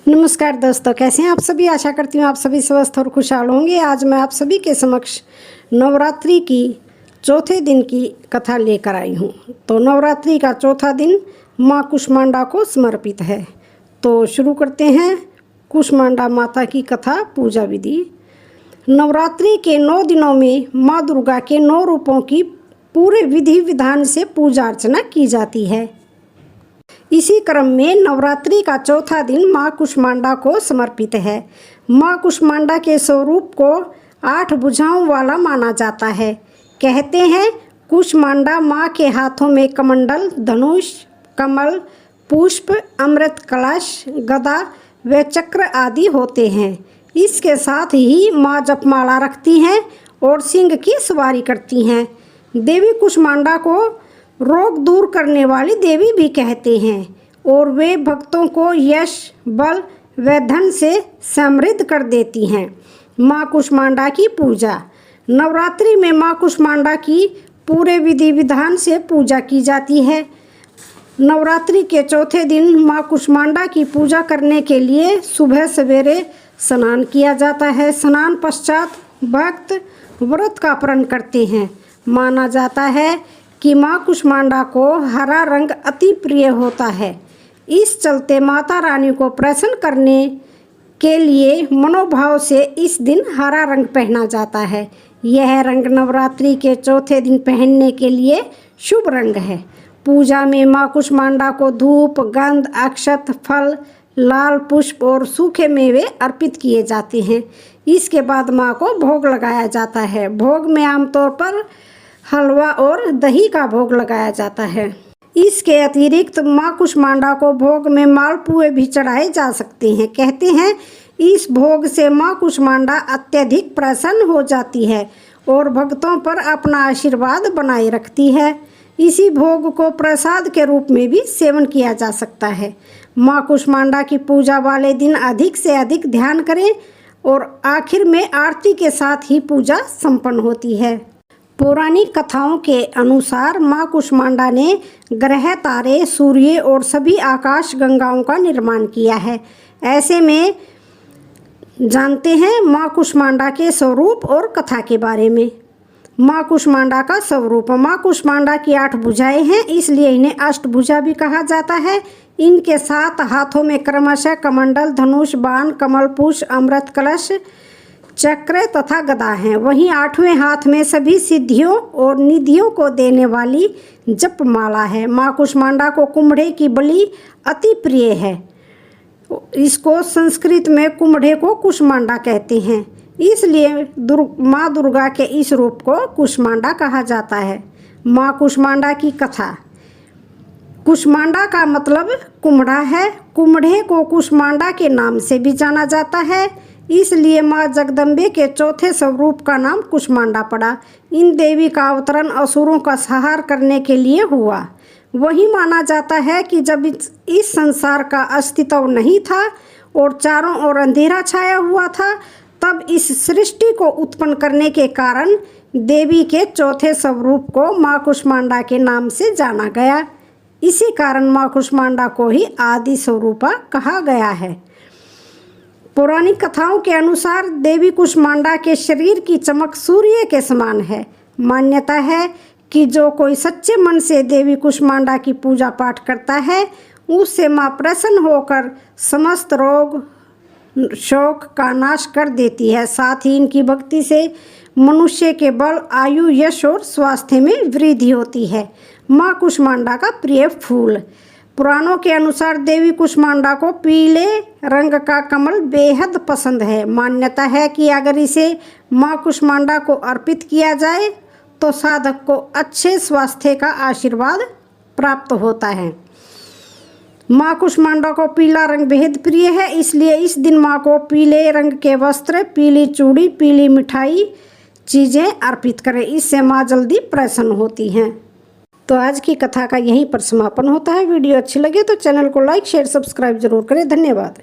नमस्कार दोस्तों, कैसे हैं आप सभी। आशा करती हूँ आप सभी स्वस्थ और खुशहाल होंगे। आज मैं आप सभी के समक्ष नवरात्रि की चौथे दिन की कथा लेकर आई हूँ। तो नवरात्रि का चौथा दिन माँ कुष्मांडा को समर्पित है। तो शुरू करते हैं कुष्मांडा माता की कथा पूजा विधि। नवरात्रि के 9 दिनों में माँ दुर्गा के 9 रूपों की पूरे विधि विधान से पूजा अर्चना की जाती है। इसी क्रम में नवरात्रि का चौथा दिन माँ कुष्मांडा को समर्पित है। माँ कुष्मांडा के स्वरूप को 8 भुजाओं वाला माना जाता है। कहते हैं कुष्मांडा माँ के हाथों में कमंडल, धनुष, कमल, पुष्प, अमृत कलश, गदा व चक्र आदि होते हैं। इसके साथ ही माँ जपमाला रखती हैं और सिंह की सवारी करती हैं। देवी कुष्मांडा को रोग दूर करने वाली देवी भी कहते हैं और वे भक्तों को यश, बल व धन से समृद्ध कर देती हैं। माँ कुष्मांडा की पूजा। नवरात्रि में माँ कुष्मांडा की पूरे विधि विधान से पूजा की जाती है। नवरात्रि के चौथे दिन माँ कुष्मांडा की पूजा करने के लिए सुबह सवेरे स्नान किया जाता है। स्नान पश्चात भक्त व्रत का पारण करते हैं। माना जाता है कि माँ कुष्मांडा को हरा रंग अति प्रिय होता है। इस चलते माता रानी को प्रसन्न करने के लिए मनोभाव से इस दिन हरा रंग पहना जाता है। यह रंग नवरात्रि के चौथे दिन पहनने के लिए शुभ रंग है। पूजा में माँ कुष्मांडा को धूप, गंध, अक्षत, फल, लाल पुष्प और सूखे मेवे अर्पित किए जाते हैं। इसके बाद माँ को भोग लगाया जाता है। भोग में आमतौर पर हलवा और दही का भोग लगाया जाता है। इसके अतिरिक्त माँ कुष्मांडा को भोग में मालपुए भी चढ़ाए जा सकते हैं। कहते हैं इस भोग से माँ कुष्मांडा अत्यधिक प्रसन्न हो जाती है और भक्तों पर अपना आशीर्वाद बनाए रखती है। इसी भोग को प्रसाद के रूप में भी सेवन किया जा सकता है। माँ कुष्मांडा की पूजा वाले दिन अधिक से अधिक ध्यान करें और आखिर में आरती के साथ ही पूजा संपन्न होती है। पौराणिक कथाओं के अनुसार माँ कुष्मांडा ने ग्रह, तारे, सूर्य और सभी आकाश गंगाओं का निर्माण किया है। ऐसे में जानते हैं माँ कुष्मांडा के स्वरूप और कथा के बारे में। माँ कुष्मांडा का स्वरूप। माँ कुष्मांडा की 8 भुजाएं हैं, इसलिए इन्हें अष्टभुजा भी कहा जाता है। इनके 7 हाथों में क्रमशः कमंडल, धनुष, बाण, कमल, पुष्प, अमृत कलश, चक्र तथा गदा हैं। वहीं 8वें हाथ में सभी सिद्धियों और निधियों को देने वाली जपमाला है। माँ कुष्मांडा को कुम्हड़े की बलि अति प्रिय है। इसको संस्कृत में कुम्हड़े को कुष्मांडा कहते हैं, इसलिए माँ दुर्गा के इस रूप को कुष्मांडा कहा जाता है। माँ कुष्मांडा की कथा। कुष्मांडा का मतलब कुम्हड़ा है। कुम्हड़े को कुष्मांडा के नाम से भी जाना जाता है, इसलिए माँ जगदम्बे के चौथे स्वरूप का नाम कुष्मांडा पड़ा। इन देवी का अवतरण असुरों का संहार करने के लिए हुआ। वही माना जाता है कि जब इस संसार का अस्तित्व नहीं था और चारों ओर अंधेरा छाया हुआ था, तब इस सृष्टि को उत्पन्न करने के कारण देवी के चौथे स्वरूप को माँ कुष्मांडा के नाम से जाना गया। इसी कारण माँ कुष्मांडा को ही आदि स्वरूपा कहा गया है। पौराणिक कथाओं के अनुसार देवी कुष्मांडा के शरीर की चमक सूर्य के समान है। मान्यता है कि जो कोई सच्चे मन से देवी कुष्मांडा की पूजा पाठ करता है, उससे माँ प्रसन्न होकर समस्त रोग शोक का नाश कर देती है। साथ ही इनकी भक्ति से मनुष्य के बल, आयु, यश और स्वास्थ्य में वृद्धि होती है। माँ कुष्मांडा का प्रिय फूल। पुराणों के अनुसार देवी कुष्मांडा को पीले रंग का कमल बेहद पसंद है। मान्यता है कि अगर इसे माँ कुष्मांडा को अर्पित किया जाए तो साधक को अच्छे स्वास्थ्य का आशीर्वाद प्राप्त होता है। माँ कुष्मांडा को पीला रंग बेहद प्रिय है, इसलिए इस दिन माँ को पीले रंग के वस्त्र, पीली चूड़ी, पीली मिठाई चीज़ें अर्पित करें। इससे माँ जल्दी प्रसन्न होती हैं। तो आज की कथा का यहीं पर समापन होता है। वीडियो अच्छी लगे तो चैनल को लाइक, शेयर, सब्सक्राइब जरूर करें। धन्यवाद।